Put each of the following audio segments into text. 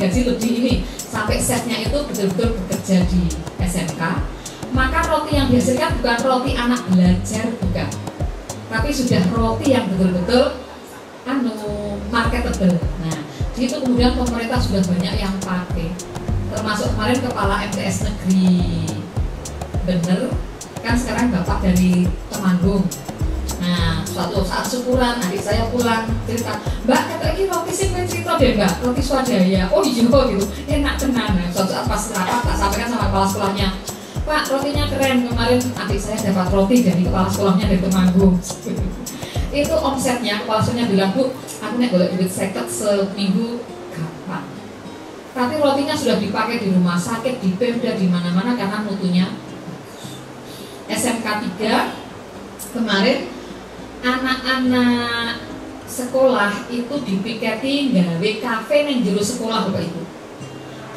gaji lebih ini sampai chefnya itu betul-betul bekerja di SMK, maka roti yang dihasilkan bukan roti anak belajar, bukan, tapi sudah roti yang betul-betul marketable. Nah, di itu kemudian pemerintah sudah banyak yang pakai, termasuk kemarin kepala MTS negeri bener kan, sekarang bapak dari Temanggung. Nah, suatu saat syukuran adik saya pulang cerita, Mbak kata ini roti sih cerita deh Mbak, roti swadaya. Oh iya gitu, enak tenan. Nah, suatu saat pas rapat tak sampaikan sama kepala sekolahnya, Pak rotinya keren, kemarin adik saya dapat roti dari kepala sekolahnya dari Temanggung. Itu omsetnya, kepala sekolahnya bilang, Bu, aku nek golek duit 50 seminggu gampang. Tapi rotinya sudah dipakai di rumah sakit, di Pemda, di mana-mana karena mutunya. SMK 3 kemarin anak-anak sekolah itu dipiketi nggawe kafe nang jero sekolah Bapak Ibu.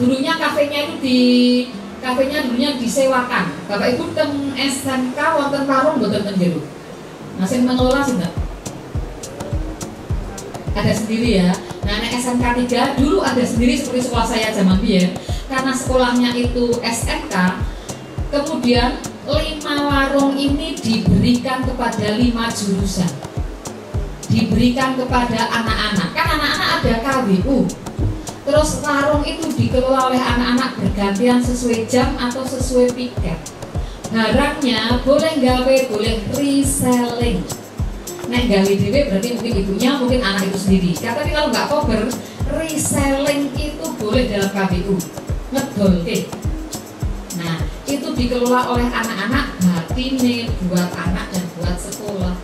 Dulunya kafenya itu dulunya disewakan. Bapak Ibu teng SMK wonten warung mboten teng jero. Nah, sing mengelola sinten? Ada sendiri ya. Nah, nek SMK 3 dulu ada sendiri seperti sekolah saya zaman biyen. Karena sekolahnya itu SMK, kemudian 5 warung ini diberikan kepada 5 jurusan, diberikan kepada anak-anak. Kan anak-anak ada KWU. Terus warung itu dikelola oleh anak-anak bergantian sesuai jam atau sesuai piket. Barangnya boleh gawe, boleh reselling. Nek gawe dhewe berarti mungkin ibunya, mungkin anak itu sendiri. Tapi kalau nggak cover, reselling itu boleh dalam KWU. Ngedolke. Nah, itu dikelola oleh anak-anak, batine buat anak dan buat sekolah.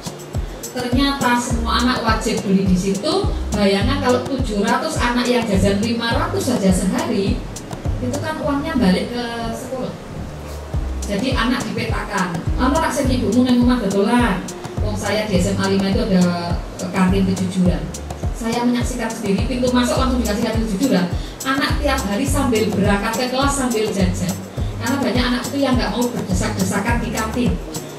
Ternyata semua anak wajib beli di situ. Bayangkan kalau 700 anak yang jajan 500 saja sehari, itu kan uangnya balik ke sekolah. Jadi anak dipetakan. Ana rak sing ibumu nang omah dodolan. Wong saya di SMA 5 itu ada kantin kejujuran. Saya menyaksikan sendiri, pintu masuk langsung dikasih kantin kejujuran. Anak tiap hari sambil berangkat ke kelas sambil jajan. Karena banyak anak itu yang nggak mau berdesak-desakan di kantin.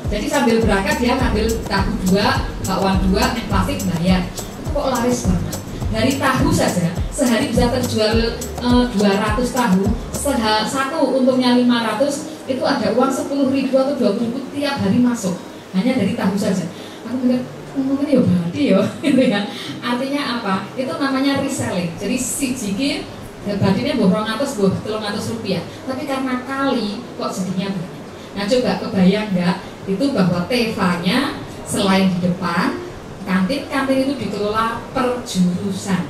Jadi sambil berangkat dia ngambil tahu 2, bakwan 2, nek plastik bayar. Itu kok laris banget. Dari tahu saja sehari bisa terjual 200 tahu. Satu untungnya 500, itu ada uang 10.000 atau 20.000 tiap hari masuk. Hanya dari tahu saja. Aku mikir, ngomongnya ya berarti ya, gitu ya. Artinya apa? Itu namanya reselling. Jadi si jiki badinya boh 200, boh 300 rupiah. Tapi karena kali kok sedihnya banyak. Nah coba kebayang nggak itu bahwa TV-nya selain di depan, kantin itu dikelola per jurusan.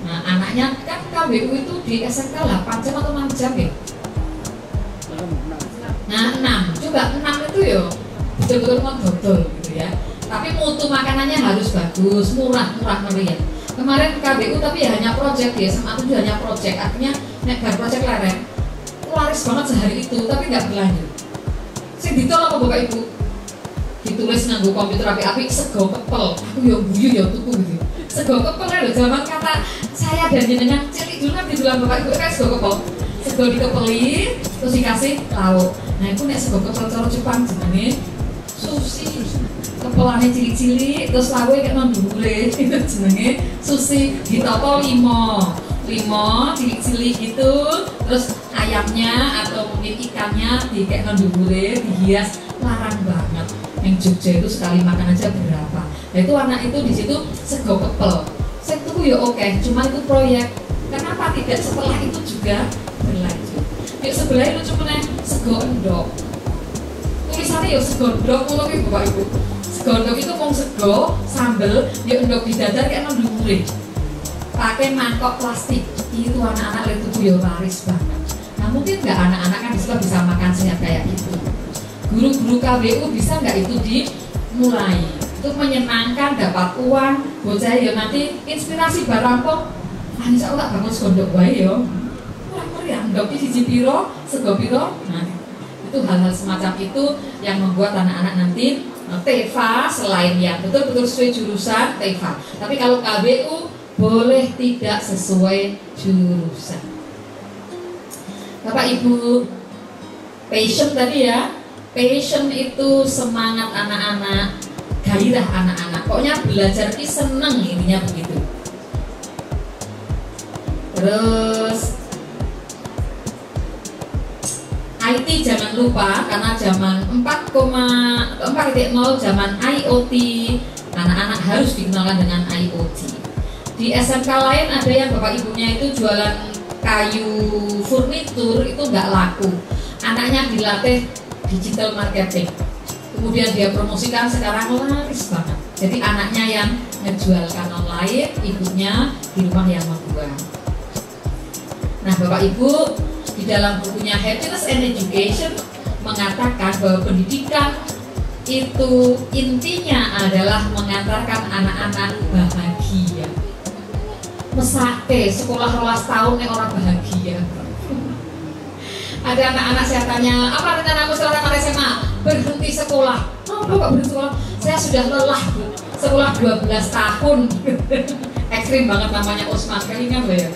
Nah anaknya kan KWU itu di SMK 8 jam atau 6 jam ya? Nah 6, coba 6 itu ya betul-betul ngododol gitu ya. Tapi mutu makanannya harus bagus, murah meriah. Kemarin KBU tapi ya hanya project ya, SMA 7 hanya project. Artinya nek bar project lereng laris banget sehari itu, tapi nggak berlanjut. Sing ditol apa Bapak Ibu? Ditulis nganggo komputer api-api sego kepel. Aku ya guyu ya tuku gitu. Sego kepel lho zaman kata saya dan jenengan cilik dulu kan dibilang Bapak Ibu kayak sego kepel. Sego dikepeli terus dikasih lauk. Nah, itu nek sego kepel cara Jepang jenenge sushi. Kepelane cilik-cilik terus lawe kayak nang dhuwure itu jenenge sushi, ditoto 5 cilik-cilik gitu, terus ayamnya atau mungkin ikannya di kayak nang dhuwure dihias, larang banget. Yang Jogja itu sekali makan aja berapa. Nah itu anak itu di situ sego kepel. Saya tuku ya oke, cuma itu proyek. Kenapa tidak setelah itu juga berlanjut? Yuk sebelah itu cuma sego endok. Tulisannya ya sego endok, ngono ki Bapak Ibu. Sego endok itu mau sego, sambel, ya endok didadar kayak nang dhuwure. Pakai mangkok plastik. Itu anak-anak itu ya laris banget. Nah mungkin nggak anak-anak kan di sekolah bisa makan sehat kayak itu. Guru-guru KWU bisa nggak itu dimulai? Itu menyenangkan, dapat uang, bocah ya nanti inspirasi barang kok. Ah insya Allah bangun segondok wae ya. Wah meriah, endok siji piro, sego piro. Nah itu hal-hal semacam itu yang membuat anak-anak nanti TEVA selain yang betul-betul sesuai jurusan TEVA. Tapi kalau KWU boleh tidak sesuai jurusan. Bapak Ibu, passion tadi ya. Passion itu semangat anak-anak, gairah anak-anak. Pokoknya belajar ini seneng, intinya begitu. Terus IT jangan lupa, karena zaman 4.0 zaman IoT, anak-anak harus dikenalkan dengan IoT. Di SMK lain ada yang bapak ibunya itu jualan kayu furnitur, itu nggak laku. Anaknya dilatih digital marketing, kemudian dia promosikan, sekarang laris banget. Jadi anaknya yang ngejualkan online, ibunya di rumah yang membuat. Nah bapak ibu, di dalam bukunya Happiness and Education mengatakan bahwa pendidikan itu intinya adalah mengantarkan anak-anak bahagia. Mesake sekolah 12 tahun nih orang bahagia. Ada anak-anak saya tanya, apa rencanamu setelah tamat SMA? Berhenti sekolah. Oh, kok berhenti sekolah? Saya sudah lelah, Bu. Sekolah 12 tahun. Ekstrim banget namanya Osman, kali kan ya.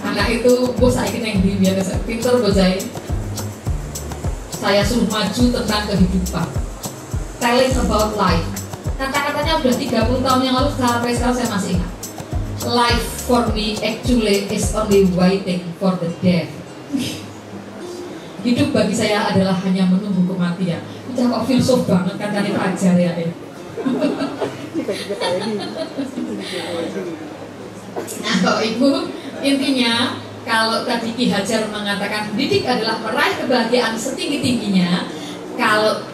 Anak itu, Bu, saya ingin yang biasa pinter bocah. Saya suruh maju tentang kehidupan, telling about life. Kata-katanya udah 30 tahun yang lalu, sampai sekarang saya masih ingat. Life for me actually is only waiting for the death. Hidup bagi saya adalah hanya menunggu kematian. Udah kok filsuf banget kan tadi Fajar ya. Nah Bapak Ibu, intinya kalau tadi Ki Hajar mengatakan mendidik adalah meraih kebahagiaan setinggi-tingginya, kalau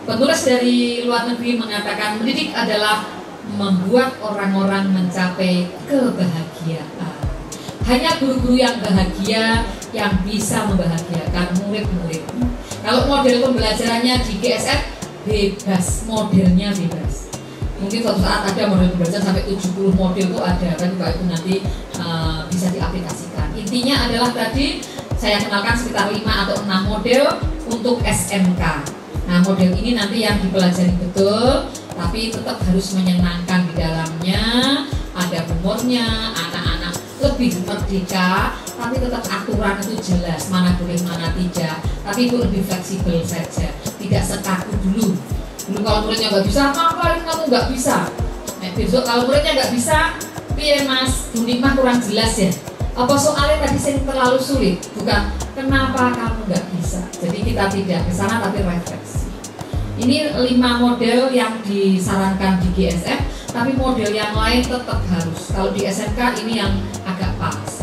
penulis dari luar negeri mengatakan mendidik adalah membuat orang-orang mencapai kebahagiaan. Hanya guru-guru yang bahagia yang bisa membahagiakan murid-murid. Kalau model pembelajarannya di GSF bebas, modelnya bebas. Mungkin suatu saat ada model pembelajaran sampai 70 model itu ada, kan juga itu nanti bisa diaplikasikan. Intinya adalah tadi saya kenalkan sekitar 5 atau 6 model untuk SMK. Nah model ini nanti yang dipelajari betul, tapi tetap harus menyenangkan di dalamnya, ada humornya, anak-anak lebih merdeka, tapi tetap aturan itu jelas, mana boleh mana tidak, tapi itu lebih fleksibel saja, tidak sekaku dulu. Dulu kalau muridnya nggak bisa, ngapain kamu nggak bisa? Nah, besok kalau muridnya nggak bisa, piye mas, dunia mah kurang jelas ya. Apa soalnya tadi saya terlalu sulit? Bukan, kenapa kamu nggak bisa? Jadi kita tidak ke sana tapi refleksi. Ini 5 model yang disarankan di GSF, tapi model yang lain tetap harus. Kalau di SMK ini yang agak pas.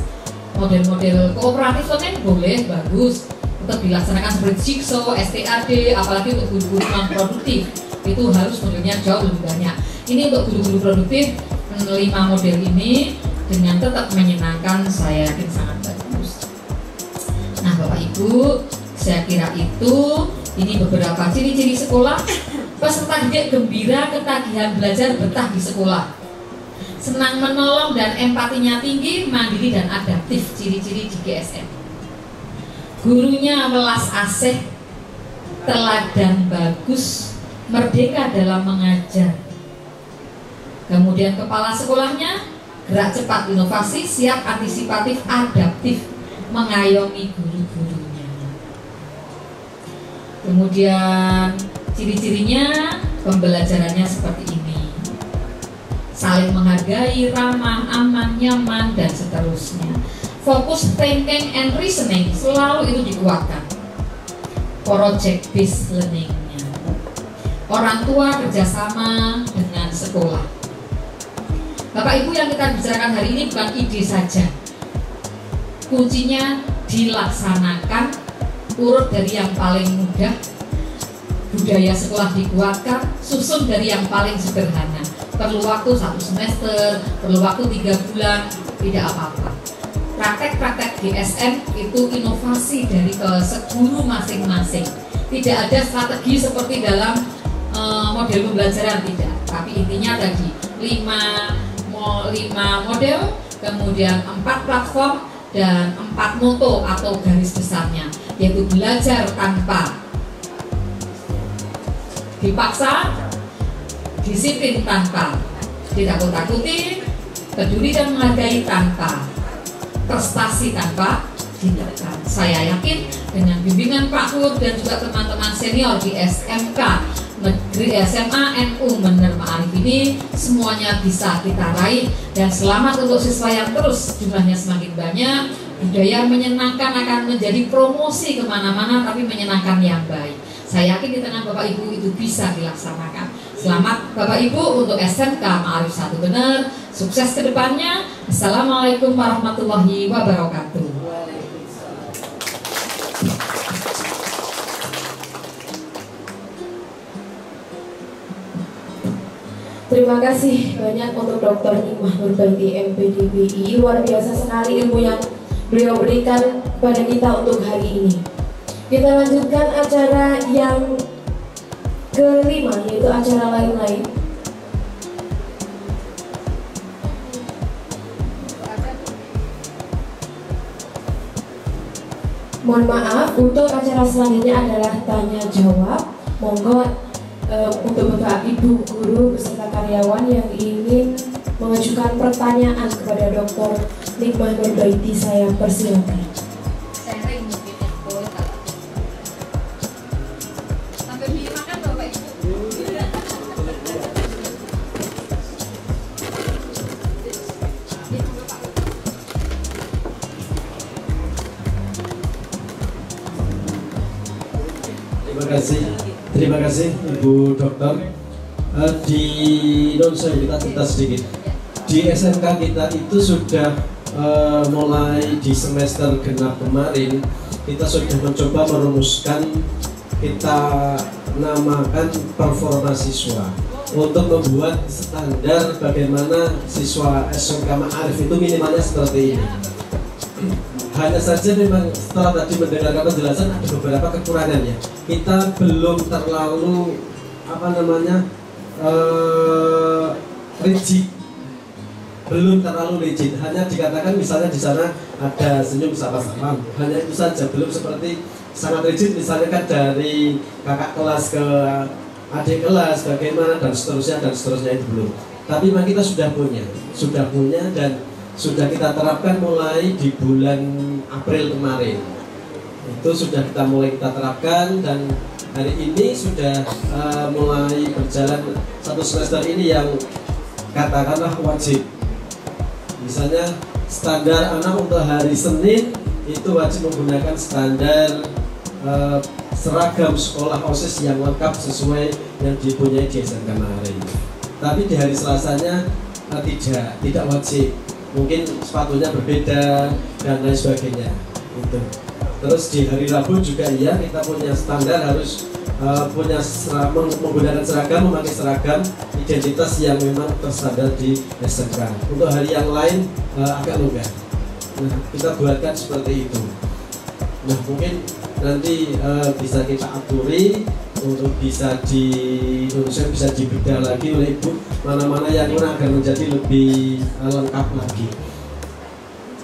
Model-model kooperatif kan boleh, bagus, tetap dilaksanakan seperti jigsaw, STAD, apalagi untuk guru-guru non produktif itu harus modelnya jauh lebih banyak. Ini untuk guru-guru produktif 5 model ini dengan tetap menyenangkan, saya yakin sangat bagus. Nah Bapak Ibu, saya kira itu ini beberapa ciri-ciri sekolah. Peserta didik gembira, ketagihan belajar, betah di sekolah, senang menolong dan empatinya tinggi, mandiri dan adaptif, ciri-ciri di GSM. Gurunya welas asih, teladan bagus, merdeka dalam mengajar. Kemudian kepala sekolahnya gerak cepat, inovasi, siap, antisipatif, adaptif, mengayomi guru-gurunya. Kemudian ciri-cirinya pembelajarannya seperti ini: saling menghargai, ramah, aman, nyaman, dan seterusnya. Fokus thinking and reasoning selalu itu dikuatkan. Project based learningnya. Orang tua kerjasama dengan sekolah. Bapak Ibu, yang kita bicarakan hari ini bukan ide saja. Kuncinya dilaksanakan, urut dari yang paling mudah, budaya sekolah dikuatkan, susun dari yang paling sederhana. Perlu waktu 1 semester, perlu waktu 3 bulan, tidak apa-apa. Praktek-praktek GSM itu inovasi dari guru masing-masing. Tidak ada strategi seperti dalam model pembelajaran, tidak. Tapi intinya tadi 5 model, kemudian 4 platform dan 4 moto atau garis besarnya, yaitu belajar tanpa dipaksa, disiplin tanpa ditakut-takuti, peduli dan menghargai tanpa prestasi tanpa ditekan. Saya yakin dengan bimbingan Pak Kur dan juga teman-teman senior di SMK Negeri SMA NU Bener Ma'arif ini semuanya bisa kita raih, dan selamat untuk siswa yang terus jumlahnya semakin banyak. Budaya menyenangkan akan menjadi promosi kemana-mana, tapi menyenangkan yang baik. Saya yakin di tengah Bapak Ibu itu bisa dilaksanakan. Selamat Bapak Ibu untuk SMK Ma'arif 1 Bener, sukses ke depannya. Assalamualaikum warahmatullahi wabarakatuh. Terima kasih banyak untuk Dr. Nikmah Nurbaiti MPDPI. Luar biasa sekali ilmu yang beliau berikan kepada kita untuk hari ini. Kita lanjutkan acara yang kelima, yaitu acara lain-lain. Mohon maaf, untuk acara selanjutnya adalah tanya jawab. Monggo untuk Bapak Ibu guru beserta karyawan yang ingin mengajukan pertanyaan kepada Dr. Nikmah Nurbaiti, saya persilakan. Sharing mungkin ya, boleh tak? Sampai dimakan Bapak Ibu. Terima kasih Ibu Dokter. Di non-saya kita cerita sedikit. Di SMK kita itu sudah mulai di semester genap kemarin, kita sudah mencoba merumuskan, kita namakan performa siswa, untuk membuat standar bagaimana siswa SMK Ma'arif itu minimalnya seperti ini. Hanya saja memang setelah tadi mendengarkan penjelasan ada beberapa kekurangan ya. Kita belum terlalu rigid, belum terlalu rigid. Hanya dikatakan misalnya di sana ada senyum sapa salam, hanya itu saja. Belum seperti sangat rigid misalnya kan dari kakak kelas ke adik kelas bagaimana dan seterusnya itu belum. Tapi memang kita sudah punya dan sudah kita terapkan mulai di bulan April kemarin. Itu sudah kita terapkan, dan hari ini sudah mulai berjalan satu semester ini yang katakanlah wajib. Misalnya standar anak untuk hari Senin itu wajib menggunakan standar seragam sekolah OSIS yang lengkap sesuai yang dipunyai di SMK Ma'arif. Tapi di hari Selasanya tidak wajib. Mungkin sepatunya berbeda dan lain sebagainya. Itu. Terus di hari Rabu juga iya, kita punya standar harus menggunakan seragam, memakai seragam identitas yang memang terstandar di SMK. Untuk hari yang lain agak longgar. Nah, kita buatkan seperti itu. Nah, mungkin nanti bisa kita aturi untuk bisa dibedah lagi oleh Ibu mana-mana yang kurang agar menjadi lebih lengkap lagi.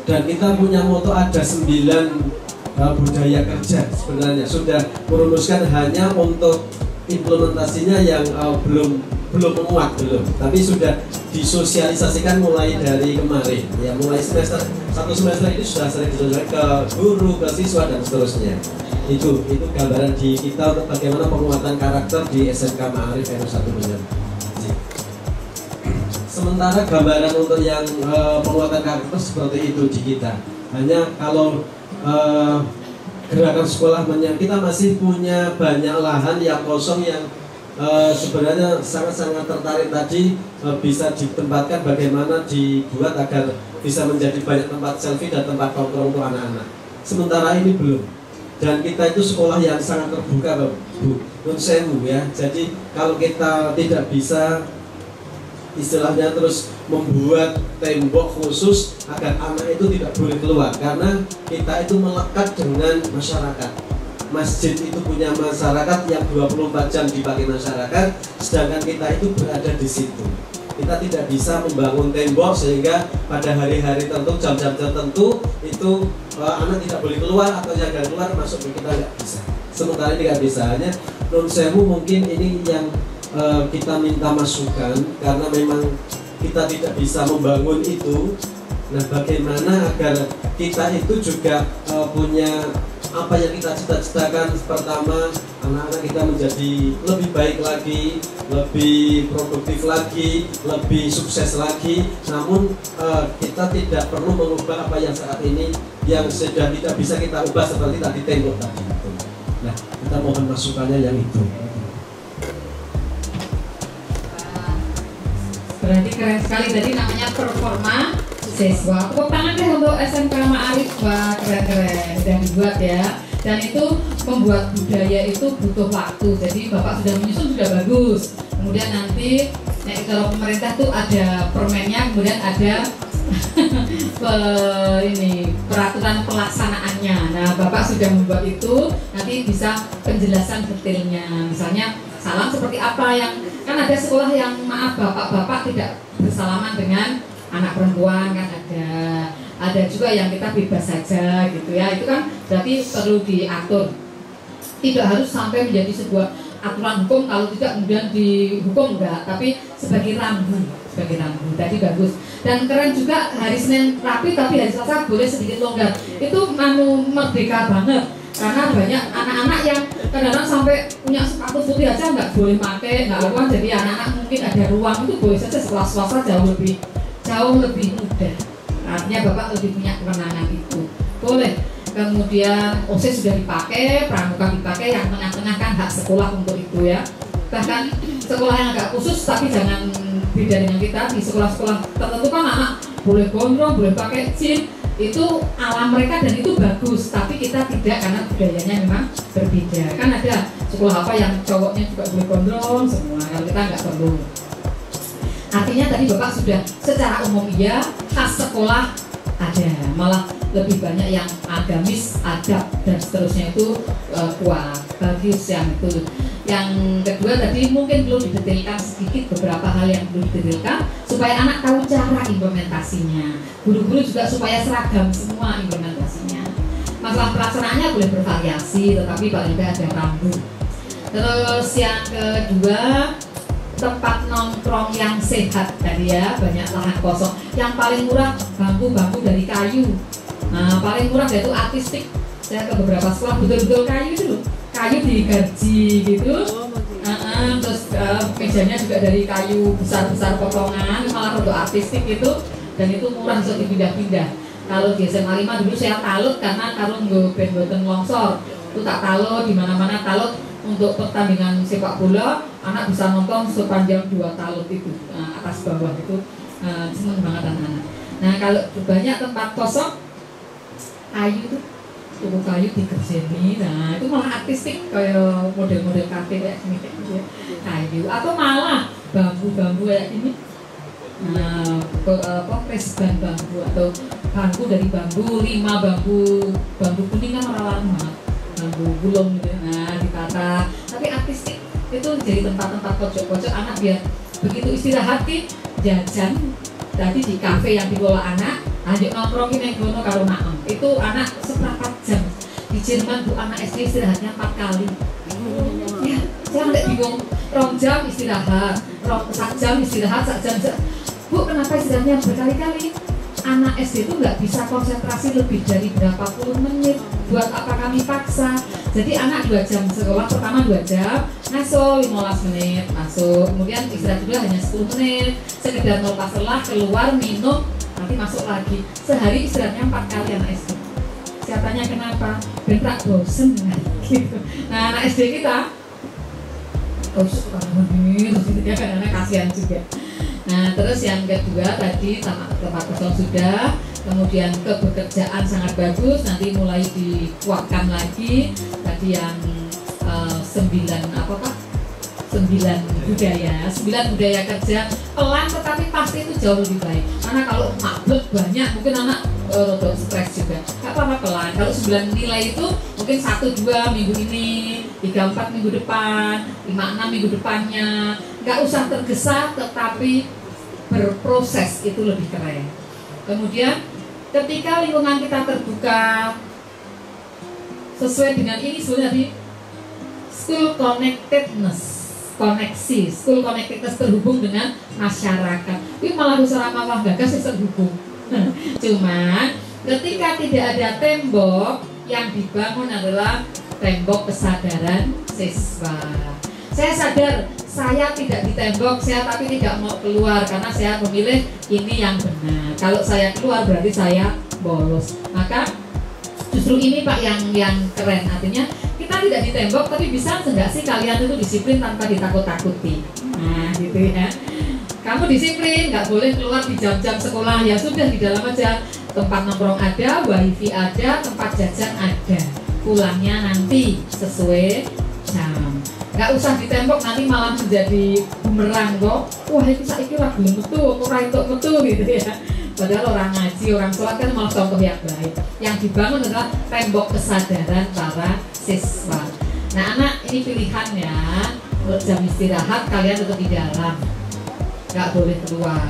Dan kita punya moto ada 9 budaya kerja, sebenarnya sudah merumuskan, hanya untuk implementasinya yang belum memuat, tapi sudah disosialisasikan mulai dari kemarin ya, mulai satu semester ini sudah sering disosialisasikan ke guru, ke siswa dan seterusnya. Itu gambaran di kita untuk bagaimana penguatan karakter di SMK Ma'arif NU 1 Bener. Sementara gambaran untuk yang penguatan karakter seperti itu di kita. Hanya kalau gerakan sekolah kita masih punya banyak lahan yang kosong yang sebenarnya sangat-sangat tertarik tadi bisa ditempatkan, bagaimana dibuat agar bisa menjadi banyak tempat selfie dan tempat nongkrong untuk anak-anak. Sementara ini belum. Dan kita itu sekolah yang sangat terbuka, Bu, nun sewu ya. Jadi kalau kita tidak bisa istilahnya terus membuat tembok khusus agar anak itu tidak boleh keluar, karena kita itu melekat dengan masyarakat. Masjid itu punya masyarakat yang 24 jam dipakai masyarakat, sedangkan kita itu berada di situ. Kita tidak bisa membangun tembok sehingga pada hari-hari tertentu, jam-jam tertentu itu anak tidak boleh keluar atau jaga keluar masuk ke kita, nggak bisa. Sementara ini nggak bisa. Hanya nun sewu mungkin ini yang kita minta masukan, karena memang kita tidak bisa membangun itu. Nah, bagaimana agar kita itu juga punya apa yang kita cita-citakan? Pertama, anak-anak kita menjadi lebih baik lagi, lebih produktif lagi, lebih sukses lagi. Namun kita tidak perlu mengubah apa yang saat ini yang sudah tidak bisa kita ubah seperti tadi tembok tadi. Nah, kita mohon masukannya yang itu. Berarti keren sekali, jadi namanya performa siswa. Tepuk tangan deh untuk SMK Ma'arif. Wah, keren-keren, sudah dibuat ya. Dan itu membuat budaya itu butuh waktu. Jadi Bapak sudah menyusun, sudah bagus. Kemudian nanti kalau pemerintah tuh ada permennya, kemudian ada peraturan pelaksanaannya. Nah, Bapak sudah membuat itu, nanti bisa penjelasan detailnya. Misalnya salam seperti apa, yang kan ada sekolah yang maaf bapak-bapak tidak bersalaman dengan anak perempuan, kan ada juga yang kita bebas saja gitu ya. Itu kan berarti perlu diatur, tidak harus sampai menjadi sebuah aturan hukum, kalau tidak kemudian dihukum, enggak, tapi sebagai rambu tadi bagus. Dan keren juga, hari Senin rapi tapi hari Selasa boleh sedikit longgar. Itu merdeka banget, karena banyak anak-anak yang kadang-kadang sampai punya sepatu putih aja nggak boleh pakai, nggak apa. Jadi anak-anak mungkin ada ruang itu boleh saja, sekolah swasta jauh lebih mudah. Artinya Bapak lebih punya kewenangan itu, boleh. Kemudian OSIS sudah dipakai, pramuka dipakai, yang tengah-tengah kan hak sekolah untuk itu ya. Bahkan sekolah yang agak khusus, tapi jangan beda dengan kita, di sekolah-sekolah tertentu kan anak boleh gondrong, boleh pakai jeans, itu alam mereka dan itu bagus, tapi kita tidak, karena budayanya memang berbeda. Kan ada sekolah apa yang cowoknya juga boleh gondrong semua, kalau kita nggak perlu. Artinya tadi Bapak sudah secara umum ya, khas sekolah ada, malah lebih banyak yang agamis, adab dan seterusnya itu kuat, bagus yang itu. Yang kedua tadi mungkin perlu didetailkan sedikit beberapa hal yang perlu didetailkan supaya anak tahu cara implementasinya. Guru-guru juga supaya seragam semua implementasinya. Masalah pelaksanaannya boleh bervariasi, tetapi paling tidak ada rambu. Terus yang kedua, tempat nongkrong yang sehat tadi ya, banyak lahan kosong. Yang paling murah bambu-bambu dari kayu. Nah, paling murah yaitu artistik. Saya ke beberapa sekolah betul-betul kayu itu loh, kayu digaji gitu. Terus mejanya juga dari kayu besar-besar potongan, malah untuk artistik itu, dan itu murah, bisa dipindah-pindah. Kalau di SMA 5 dulu saya talut karena kalau ben-boten longsor, itu tak talut di mana-mana, talut untuk pertandingan sepak bola, anak bisa nonton sepanjang 2 talut itu, atas bawah itu, seneng banget anak-anak. Nah, kalau banyak tempat kosong, kayu tuh, tuku kayu dikerjeni, nah itu malah artistik, kayak model-model kafe kayak gini ya, kayu, atau malah bambu-bambu kayak ini. Nah, presban bambu atau bambu dari bambu, 5 bambu kuning kan warna-warni banget, bambu gulung gitu. Nah, ditata, tapi artistik itu jadi tempat-tempat pojok-pojok anak biar begitu istirahat ki jajan tadi di kafe yang dikelola anak, lanjut nongkrongin yang gono karo maem. Itu anak seperempat jam. Di Jerman Bu, anak SD istirahatnya 4 kali. Ya, saya nggak bingung. 2 jam istirahat, 1 jam istirahat, 1 jam. Bu, kenapa istirahatnya berkali-kali? Anak SD itu nggak bisa konsentrasi lebih dari berapa puluh menit. Buat apa kami paksa? Jadi anak 2 jam sekolah, pertama 2 jam, masuk 15 menit, masuk. Kemudian istirahat juga hanya 10 menit. Sekedar melepas lelah, keluar, minum, nanti masuk lagi. Sehari istirahatnya 4 kali anak SD. Saya tanya kenapa? Bentak bosen gitu. Nah, anak SD kita suka begini, ya kan, anak kasihan juga. Nah, terus yang kedua tadi tempat kosong sudah, kemudian kebekerjaan sangat bagus, nanti mulai dikuatkan lagi. Tadi yang 9 budaya kerja, pelan tetapi pasti itu jauh lebih baik. Karena kalau mablek banyak, mungkin anak rodok stres juga. Gak apa-apa pelan. Kalau 9 nilai itu mungkin 1-2 minggu ini, 3-4 minggu depan, 5-6 minggu depannya. Gak usah tergesa, tetapi berproses itu lebih keren. Kemudian ketika lingkungan kita terbuka sesuai dengan ini sebenarnya di school connectedness, koneksi, school connectedness terhubung dengan masyarakat. Ini malah Rusarama Wah Gagas terhubung. Cuman ketika tidak ada tembok, yang dibangun adalah tembok kesadaran siswa. Saya sadar saya tidak ditembok, saya tapi tidak mau keluar karena saya memilih ini yang benar. Kalau saya keluar berarti saya bolos. Maka justru ini Pak yang keren, artinya kita tidak ditembok tapi bisa enggak sih kalian itu disiplin tanpa ditakut-takuti. Nah gitu ya. Kamu disiplin, nggak boleh keluar di jam-jam sekolah, ya sudah di dalam aja. Tempat nongkrong ada, wifi ada, tempat jajan ada. Pulangnya nanti sesuai jam. Nggak usah ditembok, nanti malah menjadi bumerang kok. Wah ini saya kira belum metu, orang itu metu gitu ya. Padahal orang ngaji, orang sholat kan malah contoh yang baik. Yang dibangun adalah tembok kesadaran para siswa. Nah anak ini pilihan ya, untuk jam istirahat kalian tetap di dalam, nggak boleh keluar.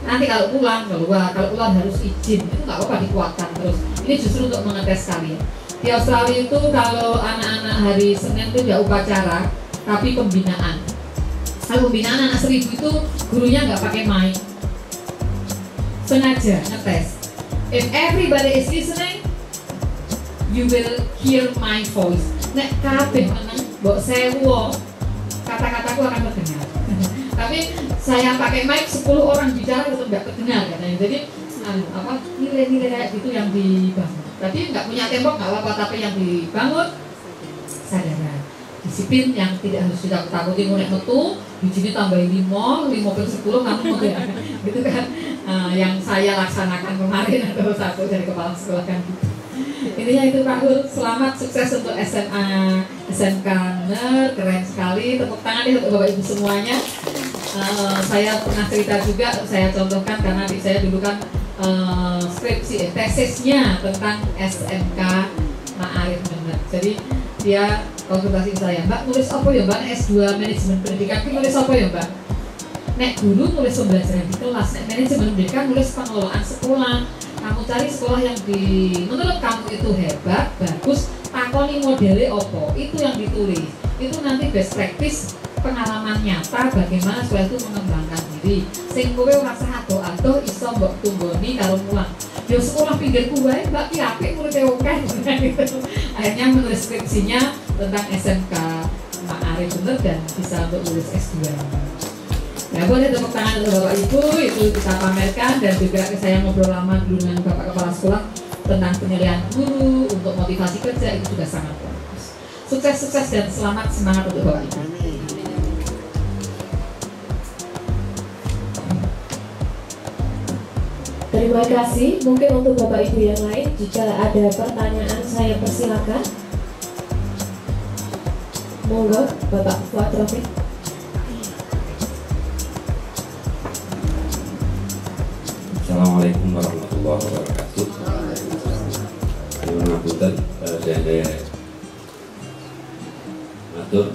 Nanti kalau pulang keluar, kalau pulang harus izin, itu nggak apa-apa, dikuatkan terus. Ini justru untuk mengetes kalian. Di Australia itu kalau anak-anak hari Senin itu nggak upacara, tapi pembinaan. Kalau pembinaan anak 1000 itu gurunya nggak pakai mic, sengaja ngetes. If everybody is listening, you will hear my voice. Nek kabeh meneng, mbok sewu, kata-kataku akan terdengar. Tapi saya pakai mic 10 orang bicara itu nggak terdengar katanya. Jadi nilai-nilai kayak gitu yang dibangun. Tapi nggak punya tembok nggak apa-apa, tapi yang dibangun sadar, disiplin yang tidak harus ditakut-takuti. Mulai metu di sini tambahin 5 per 10 kamu mau ya, gitu kan. Yang saya laksanakan kemarin atau satu dari kepala sekolah kan gitu. Intinya itu Pak Hul, selamat sukses untuk SMA SMK NER, keren sekali, tepuk tangan ya untuk Bapak Ibu semuanya. Saya pernah cerita juga, saya contohkan karena adik saya dulu kan skripsi, tesisnya tentang SMK Ma'arif NER. Jadi dia konsultasi saya, Mbak nulis apa ya Mbak, S2 Manajemen Pendidikan, nulis apa ya Mbak? Nek guru nulis pembelajaran di kelas, nek manajemen pendidikan nulis pengelolaan sekolah. Kamu cari sekolah yang menurut kamu itu hebat, bagus, takoni modelnya opo, itu yang ditulis. Itu nanti best practice, pengalaman nyata bagaimana sekolah itu mengembangkan diri. Sing kowe ora usah ado-ado iso mbok tunggoni karo mulang. Yo sekolah pinggir kuwe Mbak ki apik muridé akeh gitu. Akhirnya menulis skripsinya tentang SMK Ma'arif NER dan bisa untuk lulus S2. Ya boleh tepuk tangan untuk Bapak Ibu, itu kita pamerkan. Dan juga saya ngobrol lama dulu dengan Bapak Kepala Sekolah tentang penilaian guru untuk motivasi kerja, itu juga sangat bagus. Sukses-sukses dan selamat, semangat untuk Bapak Ibu. Terima kasih. Mungkin untuk Bapak Ibu yang lain, jika ada pertanyaan saya persilakan. Monggo Bapak Fuad Rafiq. Assalamualaikum warahmatullahi wabarakatuh. Terima kasih saya atur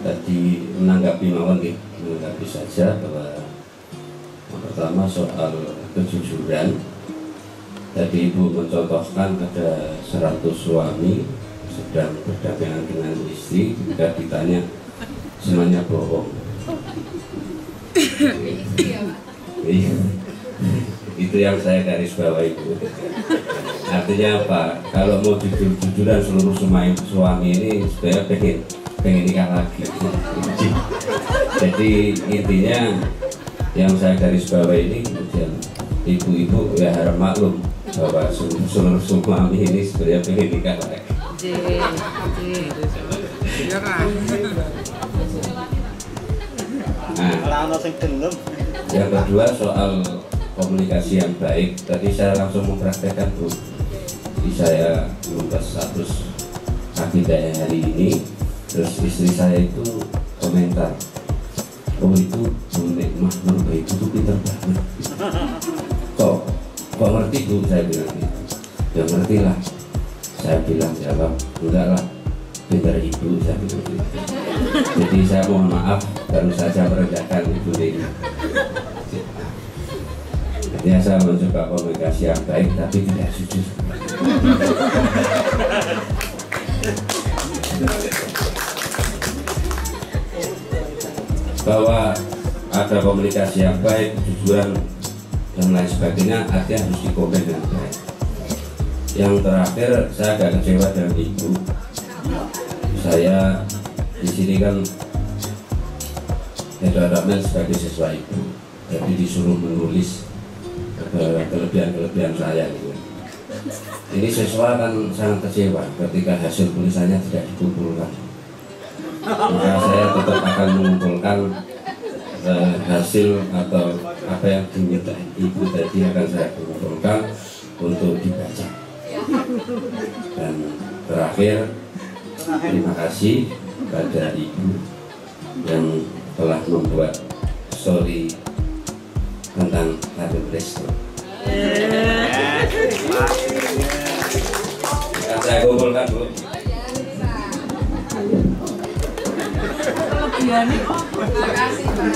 tadi menanggapi saja bahwa yang pertama soal kejujuran. Tadi Ibu mencontohkan ada 100 suami sedang berdampingan dengan istri, ketika ditanya semuanya bohong. Itu yang saya garis bawahi itu. Artinya apa? Kalau mau jujur-jujuran seluruh suami ini sebenarnya pengen nikah lagi. Jadi intinya yang saya garis bawahi ini, kemudian ibu-ibu ya harap maklum bahwa seluruh suami ini sebenarnya pengen nikah lagi. Yang kedua soal komunikasi yang baik. Tadi saya langsung mempraktekkan Bu. Jadi saya membuat status akidah hari ini, terus istri saya itu komentar, oh itu Bu Nikmah Nur itu tuh pinter banget. Kok ngerti Bu? Saya bilang gitu. Ya ngerti lah. Saya bilang jawab, enggak lah, pinter Ibu, saya bilang gitu. Jadi saya mohon maaf baru saja merendahkan Ibu ini. Ya saya mencoba komunikasi yang baik tapi tidak jujur. Bahwa ada komunikasi yang baik, kejujuran dan lain sebagainya, artinya harus dikomen dengan baik. Yang terakhir, saya agak kecewa dengan ibu. Saya di sini kan diharapkan sebagai siswa ibu, jadi disuruh menulis kelebihan-kelebihan saya gitu. Ini siswa kan sangat kecewa ketika hasil tulisannya tidak dikumpulkan. Maka saya tetap akan mengumpulkan hasil atau apa yang diminta ibu tadi akan saya kumpulkan untuk dibaca. Dan terakhir, terima kasih pada ibu yang telah membuat story tentang Raden Resto. Yang saya kumpulkan, Bu. Terima kasih, Pak.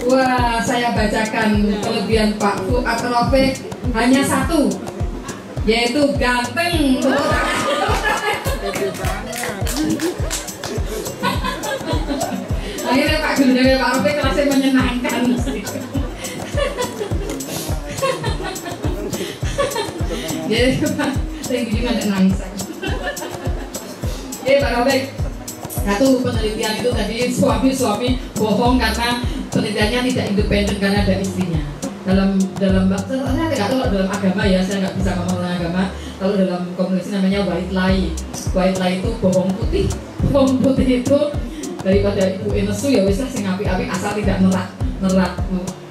Wah, saya bacakan kelebihan Pak Fuad Rafiq hanya satu, yaitu ganteng. Akhirnya Pak Guru dan Pak Rafiq kelasnya menyenangkan. Jadi Pak, saya gimana nangis. Jadi Pak Rafiq, satu penelitian itu tadi suami bohong karena penelitiannya tidak independen karena ada istrinya. Dalam saya tidak tahu dalam agama ya, saya nggak bisa ngomong tentang agama. Kalau dalam komunikasi namanya white lie. White lie itu bohong putih. Bohong putih itu daripada ibu nesu ya wis lah sing apik-apik asal tidak nerak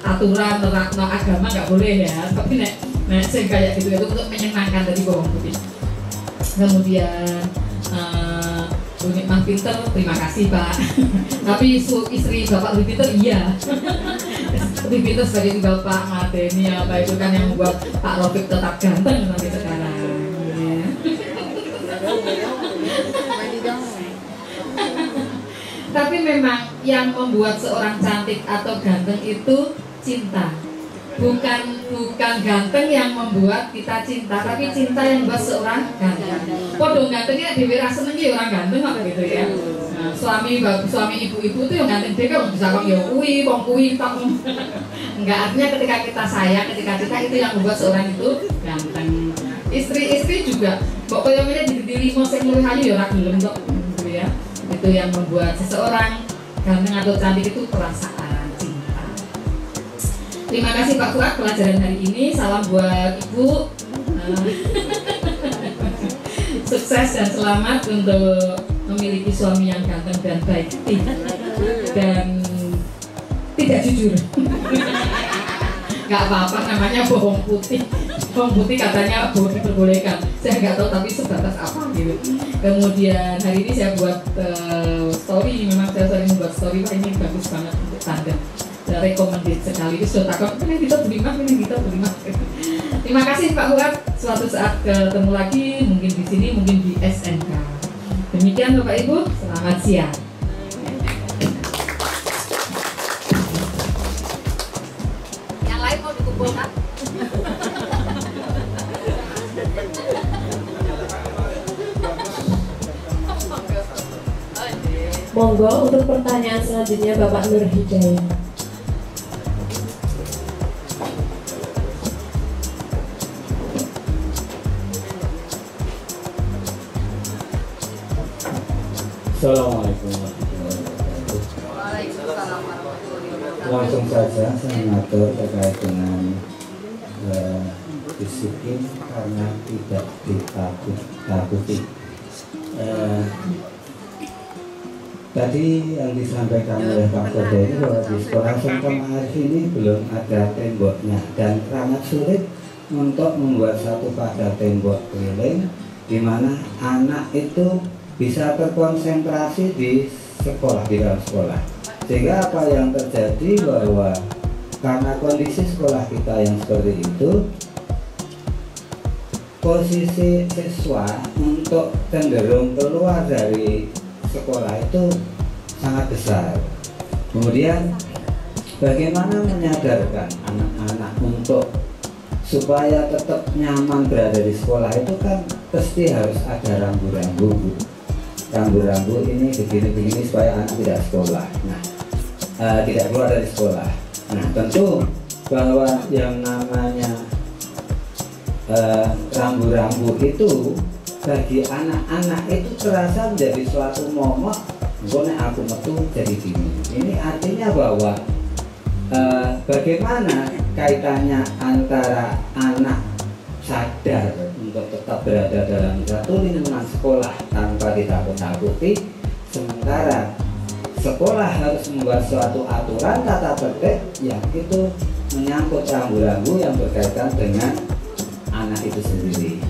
aturan, nerak agama nggak boleh ya. Tapi nek sing kayak gitu itu untuk menyenangkan dari bohong putih. Kemudian Unik Mah pinter, terima kasih Pak. Tapi istri Bapak lebih pinter, iya. Lebih pinter sebagai Bapak ngadeni apa itu kan yang membuat Pak Rafiq tetap ganteng sampai sekarang. Ya. Tapi memang yang membuat seorang cantik atau ganteng itu cinta. Bukan ganteng yang membuat kita cinta, tapi cinta yang membuat seorang ganteng. Podong gantengnya di wira senengnya orang ganteng apa gitu ya. Nah, suami ibu-ibu itu yang ganteng dia kan bisa bang ya kuwi tok. Enggak, artinya ketika kita sayang, ketika kita itu yang membuat seorang itu ganteng. Istri juga pokoknya milih di limo sing luwih ayu ya ora gelem tok gitu ya. Itu yang membuat seseorang ganteng atau cantik itu perasaan. Terima kasih Pak Fuad pelajaran hari ini. Salam buat Ibu. Sukses dan selamat untuk memiliki suami yang ganteng dan baik dan tidak jujur. Gak apa-apa, namanya bohong putih. Bohong putih katanya boleh diperbolehkan. Saya nggak tahu tapi sebatas apa gitu. Kemudian hari ini saya buat story. Memang saya sering membuat story. Ini bagus banget untuk tanda. Recommended sekali, itu sudah takut ini kita beli mah. Terima kasih Pak Fuad, suatu saat ketemu lagi mungkin di sini, mungkin di SMK. Demikian Bapak Ibu, selamat siang. Yang lain mau dikumpulkan? Monggo untuk pertanyaan selanjutnya Bapak Nur Hidayah. Assalamualaikum warahmatullahi wabarakatuh. Waalaikumsalam warahmatullahi wabarakatuh. Langsung saja saya mengatur terkait dengan disiplin karena tidak ditakuti. Tadi yang disampaikan oleh Pak Koda ini bahwa di sekolah Sungkem Arif ini belum ada temboknya dan sangat sulit untuk membuat satu pada tembok keliling di mana anak itu bisa terkonsentrasi di sekolah, di dalam sekolah. Sehingga apa yang terjadi bahwa karena kondisi sekolah kita yang seperti itu, posisi siswa untuk cenderung keluar dari sekolah itu sangat besar. Kemudian bagaimana menyadarkan anak-anak untuk supaya tetap nyaman berada di sekolah itu kan pasti harus ada rambu-rambu. Rambu-rambu ini begini-begini supaya anak tidak sekolah. Nah, tidak keluar dari sekolah. Nah, tentu bahwa yang namanya rambu-rambu itu bagi anak-anak itu terasa menjadi suatu momok. Nek aku metu jadi gini. Ini artinya bahwa bagaimana kaitannya antara anak sadar untuk tetap berada dalam satu lingkungan sekolah tanpa ditakut-takuti, sementara sekolah harus membuat suatu aturan tata tertib yang itu menyangkut rambu-rambu yang berkaitan dengan anak itu sendiri.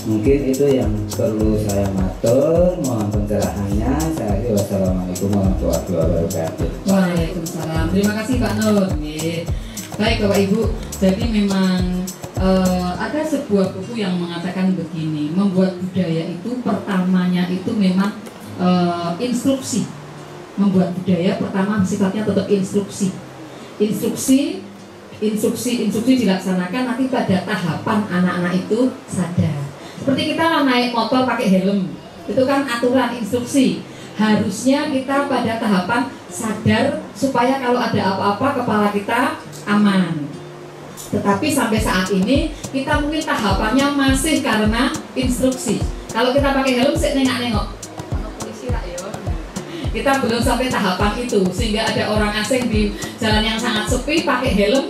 Mungkin itu yang perlu saya matur, mohon pencerahannya. Saya akhiri, wassalamualaikum warahmatullahi wabarakatuh. Waalaikumsalam. Terima kasih Pak Nur. Baik Bapak Ibu, jadi memang ada sebuah buku yang mengatakan begini, membuat budaya itu pertamanya itu memang instruksi. Membuat budaya pertama sifatnya tetap instruksi. Instruksi dilaksanakan nanti pada tahapan anak-anak itu sadar. Seperti kita naik motor pakai helm, itu kan aturan instruksi. Harusnya kita pada tahapan sadar supaya kalau ada apa-apa kepala kita aman. Tetapi sampai saat ini kita mungkin tahapannya masih karena instruksi. Kalau kita pakai helm, sik nengok-nengok. Polisi rak ya. Kita belum sampai tahapan itu, sehingga ada orang asing di jalan yang sangat sepi pakai helm,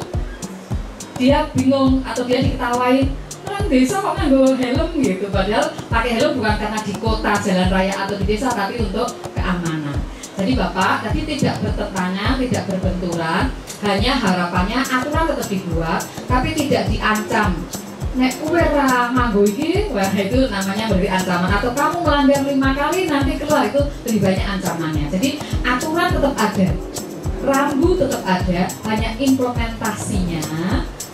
dia bingung atau dia diketawain, orang desa kok nganggo helm gitu. Padahal pakai helm bukan karena di kota, jalan raya atau di desa, tapi untuk keamanan. Jadi Bapak tadi tidak bertentangan, tidak berbenturan, hanya harapannya aturan tetap dibuat, tapi tidak diancam. Nek kowe ra nganggo iki, wah itu namanya beri ancaman. Atau kamu melanggar 5 kali nanti keluar, itu lebih banyak ancamannya. Jadi aturan tetap ada, rambu tetap ada, hanya implementasinya.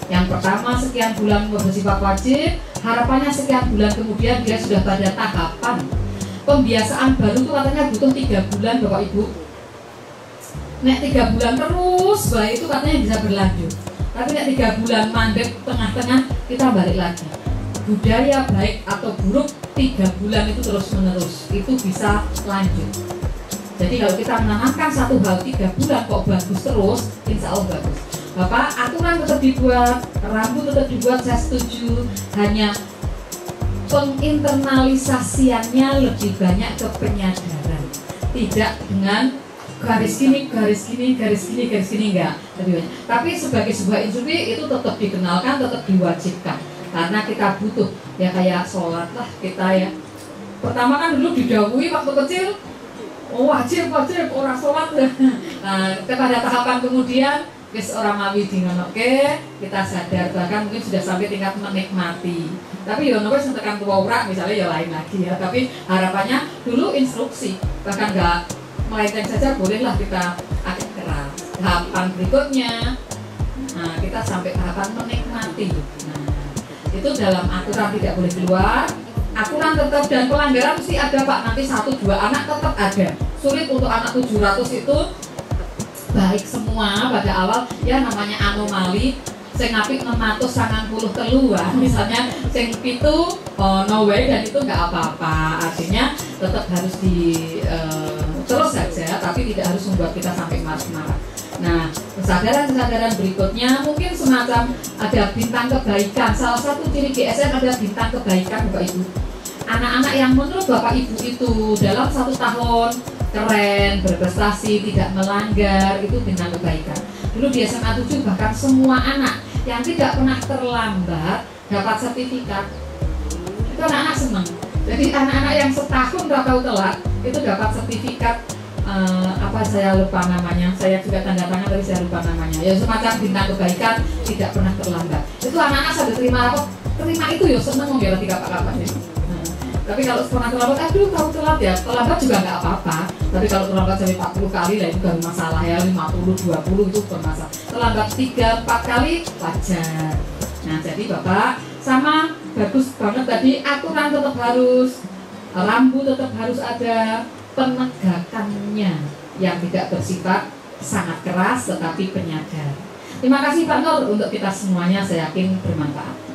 Yang pertama sekian bulan bersifat wajib, harapannya sekian bulan kemudian dia sudah pada tahapan pembiasaan baru itu katanya butuh 3 bulan Bapak Ibu. Nek 3 bulan terus, baik itu katanya bisa berlanjut. Tapi nek 3 bulan mandek tengah-tengah kita balik lagi. Budaya baik atau buruk 3 bulan itu terus menerus, itu bisa lanjut. Jadi kalau kita menanamkan satu hal 3 bulan kok bagus terus, insya Allah bagus. Bapak, aturan tetap dibuat, rambu tetap dibuat, saya setuju. Hanya penginternalisasiannya lebih banyak ke penyadaran. Tidak dengan garis gini, enggak. Lebih banyak. Tapi sebagai sebuah instruksi itu tetap dikenalkan, tetap diwajibkan. Karena kita butuh, ya kayak sholat lah kita ya. Pertama kan dulu didahului waktu kecil, wajib, orang sholat. Nah, kepada tahapan kemudian, wis orang mawi dingonoke, kita sadar, bahkan mungkin sudah sampai tingkat menikmati. Tapi ya wis tekan tua ora misalnya ya lain lagi ya. Tapi harapannya dulu instruksi, bahkan enggak melenceng saja bolehlah kita agak keras. Tahapan berikutnya, nah kita sampai tahapan menikmati. Nah, itu dalam aturan tidak boleh keluar. Aturan tetap dan pelanggaran mesti ada Pak. Nanti 1-2 anak tetap ada. Sulit untuk anak 700 itu baik semua pada awal ya, namanya anomali. Sing apik 690 keluar misalnya, sing pitu no way, dan itu nggak apa-apa. Artinya tetap harus terus saja, tapi tidak harus membuat kita sampai marah-marah. Nah, kesadaran berikutnya mungkin semacam ada bintang kebaikan. Salah satu ciri GSM ada bintang kebaikan Bapak Ibu. Anak-anak yang menurut Bapak Ibu itu dalam 1 tahun keren, berprestasi, tidak melanggar, itu bintang kebaikan. Dulu di SMA 7 bahkan semua anak yang tidak pernah terlambat dapat sertifikat. Itu anak-anak senang. Jadi anak-anak yang setahun nggak tahu telat itu dapat sertifikat, apa saya lupa namanya, saya juga tanda tangan tapi saya lupa namanya. Ya semacam bintang kebaikan, tidak pernah terlambat. Itu anak-anak sambil terima rapot, terima itu ya seneng nggak tiga apa-apa ya. Tapi kalau pernah terlambat, aduh tahu telat ya, terlambat juga nggak apa-apa. Tapi kalau terlambat sampai 40 kali lah itu baru masalah ya, 50, 20 itu bermasalah. Terlambat 3-4 kali wajar. Nah jadi Bapak, sama bagus banget tadi, aturan tetap harus, rambu tetap harus ada, penegakannya yang tidak bersifat sangat keras tetapi penyadar. Terima kasih Pak Nur, untuk kita semuanya saya yakin bermanfaat.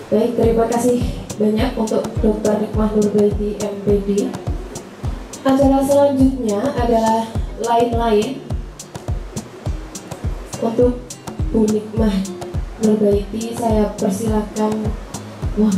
Baik, terima kasih banyak untuk Dr. Nikmah Nurbaiti MPD. Acara selanjutnya adalah lain-lain. Untuk Bu Nikmah Nurbaiti saya persilakan. Wah,